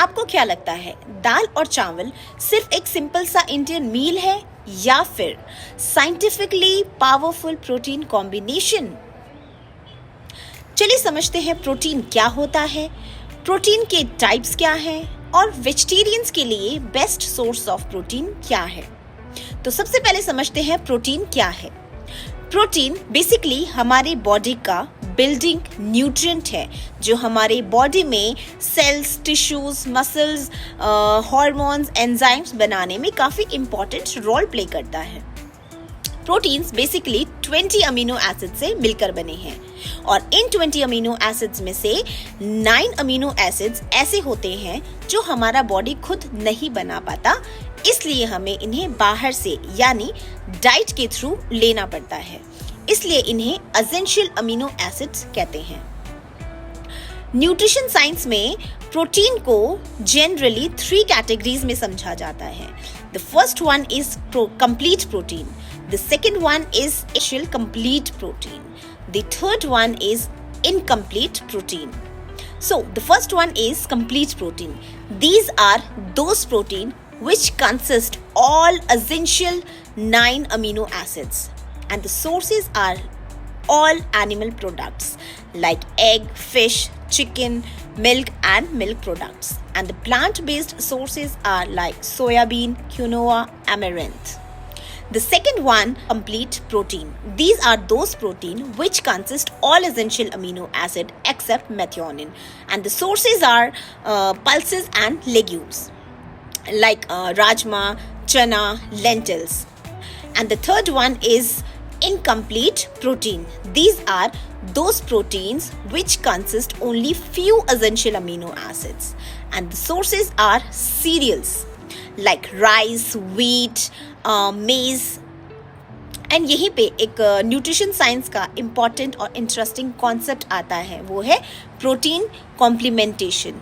आपको क्या लगता है, दाल और चावल सिर्फ एक सिंपल सा इंडियन मील है या फिर साइंटिफिकली पावरफुल प्रोटीन कॉम्बिनेशन? चलिए समझते हैं प्रोटीन क्या होता है, प्रोटीन के टाइप्स क्या हैं और वेजिटेरियंस के लिए बेस्ट सोर्स ऑफ प्रोटीन क्या है। तो सबसे पहले समझते हैं प्रोटीन क्या है। प्रोटीन बेसिकली हमारे बॉडी का बिल्डिंग न्यूट्रिएंट है जो हमारे बॉडी में cells, tissues, muscles, hormones, enzymes बनाने में काफ़ी इंपॉर्टेंट रोल प्ले करता है। प्रोटीन्स बेसिकली 20 अमीनो एसिड से मिलकर बने हैं और इन 20 अमीनो एसिड्स में से 9 अमीनो एसिड्स ऐसे होते हैं जो हमारा बॉडी खुद नहीं बना पाता, इसलिए हमें इन्हें बाहर से यानी डाइट के थ्रू लेना पड़ता है, इसलिए इन्हें एसेंशियल अमीनो एसिड्स कहते हैं। न्यूट्रिशन साइंस में प्रोटीन को जनरली 3 कैटेगरीज में समझा जाता है। The first one is complete protein, the second one is essential complete protein, the third one is incomplete protein. So the first one is complete protein. These are those protein which consist all essential 9 amino acids, and the sources are all animal products like egg, fish, chicken, milk and milk products, and the plant-based sources are like soybean, quinoa, amaranth. The second one, complete protein. These are those protein which consist all essential amino acid except methionine, and the sources are pulses and legumes like rajma, chana, lentils. And the third one is incomplete protein. These are those proteins which consist only few essential amino acids, and the sources are cereals like rice, wheat, मेज़। And यहीं पे एक nutrition science का important और interesting concept आता है, वो है प्रोटीन कॉम्प्लीमेंटेशन।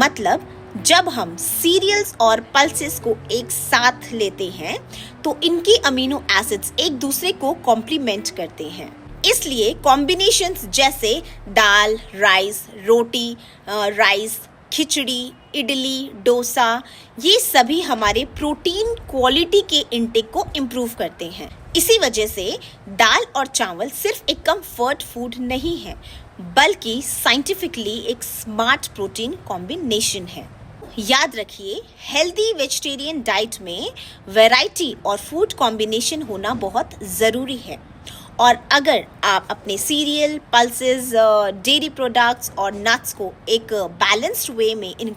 मतलब जब हम सीरियल्स और पल्सेस को एक साथ लेते हैं तो इनकी अमीनो एसिड्स एक दूसरे को कॉम्प्लीमेंट करते हैं, इसलिए कॉम्बिनेशंस जैसे दाल, राइस, रोटी, राइस, खिचड़ी, इडली, डोसा, ये सभी हमारे प्रोटीन क्वालिटी के इंटेक को इम्प्रूव करते हैं। इसी वजह से दाल और चावल सिर्फ एक कंफर्ट फूड नहीं है, बल्कि साइंटिफिकली एक स्मार्ट प्रोटीन कॉम्बिनेशन है। याद रखिए, हेल्दी वेजिटेरियन डाइट में वैरायटी और फूड कॉम्बिनेशन होना बहुत ज़रूरी है। और अगर आप अपने सीरियल, पल्सेस, डेयरी प्रोडक्ट्स और नट्स को एक बैलेंस्ड वे में इंक्लूड